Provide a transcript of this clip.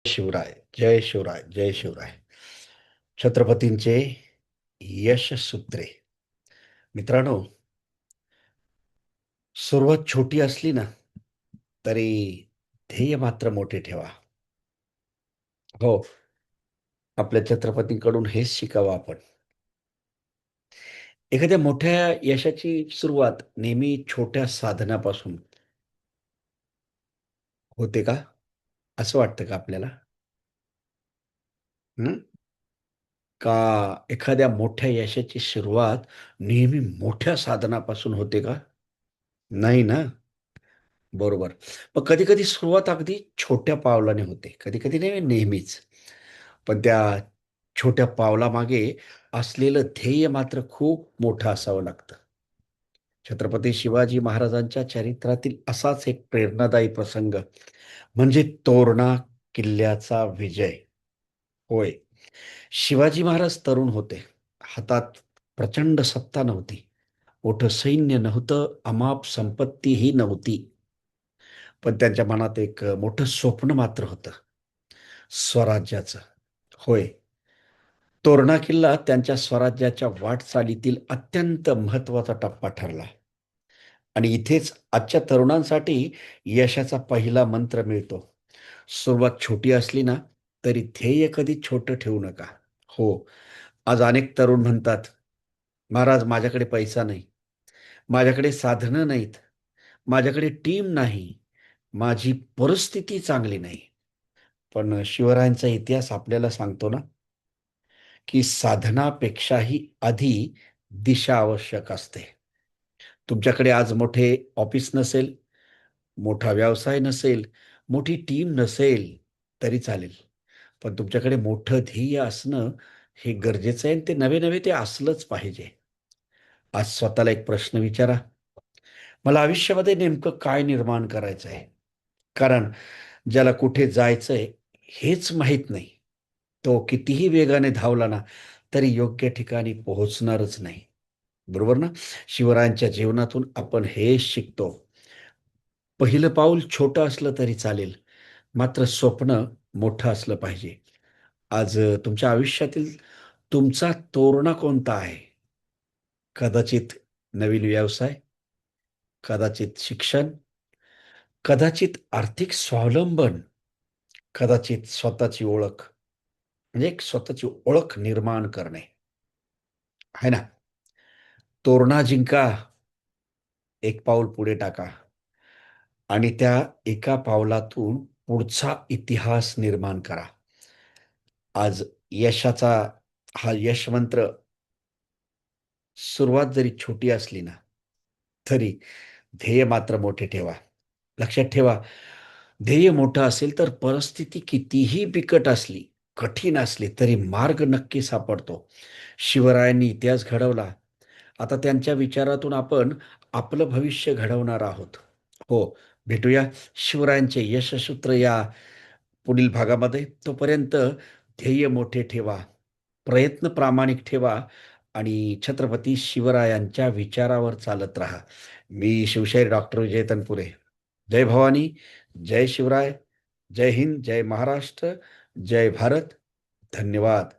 शिवराय, जय शिवराय, जय शिवराय. छत्रपतींचे यश सूत्रे. मित्रांनो, सुरुवात छोटी असली ना, तरी ध्येय मात्र मोठे ठेवा. हो, आपल्या छत्रपतींकडून हेच शिकावं आपण. एखाद्या मोठ्या यशाची सुरुवात नेहमी छोट्या साधनापासून होते का? असं वाटतं का आपल्याला? हं? का एखाद्या मोठ्या यशाची सुरुवात नेहमी मोठ्या साधनापासून होते का? नाही ना? बरोबर. मग कधी-कधी सुरुवात अगदी छोट्या पावलाने होते. कधी-कधी नाही, नेहमीच. पण त्या छोट्या पावलामागे असलेलं ध्येय मात्र खूप मोठं असावं लागतं. छत्रपती शिवाजी महाराजांच्या चरित्रातील असाच एक प्रेरणादायी प्रसंग म्हणजे तोरणा किल्ल्याचा विजय. होय. शिवाजी महाराज तरुण होते. हातात प्रचंड सत्ता नव्हती. मोठं सैन्य नव्हतं, अमाप संपत्तीही नव्हती. पण त्यांच्या मनात एक मोठं स्वप्न मात्र होतं, स्वराज्याचं. होय, तोरणा किल्ला त्यांच्या स्वराज्याच्या वाटचालीतील अत्यंत महत्त्वाचा टप्पा ठरला आणि इथेच आजच्या तरुणांसाठी यशाचा पहिला मंत्र मिळतो. सुरुवात छोटी असली ना, तरी ध्येय कधी छोटं ठेवू नका. हो, आज अनेक तरुण म्हणतात, "महाराज माझ्याकडे पैसा नाही, माझ्याकडे साधनं नाहीत, माझ्याकडे टीम नाही, माझी परिस्थिती चांगली नाही." पण शिवरायांचा इतिहास आपल्याला सांगतो ना, की साधनापेक्षाही आधी दिशा आवश्यक असते. तुमच्याकडे आज मोठे ऑफिस नसेल, मोठा व्यवसाय नसेल, मोठी टीम नसेल, तरी चालेल. पण तुमच्याकडे मोठं ध्येय असणं हे गरजेचं आहे आणि ते नवे-नवे ते असलंच पाहिजे. आज स्वतःला एक प्रश्न विचारा, मला आयुष्यामध्ये नेमकं काय निर्माण करायचं आहे? कारण ज्याला कुठे जायचंय हेच माहीत नाही, तो कितीही वेगाने धावला ना, तरी योग्य ठिकाणी पोहोचणारच नाही. बरोबर ना? शिवरायांच्या जीवनातून आपण हेच शिकतो. पहिलं पाऊल छोटं असलं तरी चालेल, मात्र स्वप्न मोठं असलं पाहिजे. आज तुमच्या आयुष्यातील तुमचा तोरणा कोणता आहे? कदाचित नवीन व्यवसाय, कदाचित शिक्षण, कदाचित आर्थिक स्वावलंबन, कदाचित स्वतःची ओळख. म्हणजे एक स्वतःची ओळख निर्माण करणे, आहे ना? तोरणा जिंका, एक पाऊल पुढे टाका आणि त्या एका पावलातून पुढचा इतिहास निर्माण करा. आज यशाचा हा यश मंत्र सुरुवात जरी छोटी असली ना, तरी ध्येय मात्र मोठे ठेवा. लक्षात ठेवा, ध्येय मोठं असेल तर परिस्थिती कितीही बिकट असली, कठीण असली, तरी मार्ग नक्की सापडतो. शिवरायांनी इतिहास घडवला. आता त्यांच्या विचारातून आपण आपलं भविष्य घडवणार आहोत. हो, भेटूया शिवरायांचे यशसूत्र या पुढील भागामध्ये. तोपर्यंत ध्येय मोठे ठेवा, प्रयत्न प्रामाणिक ठेवा आणि छत्रपती शिवरायांच्या विचारावर चालत राहा. मी शिवशाहीर डॉक्टर विजय तनपुरे. जय भवानी, जय शिवराय, जय हिंद, जय महाराष्ट्र, जय भारत. धन्यवाद.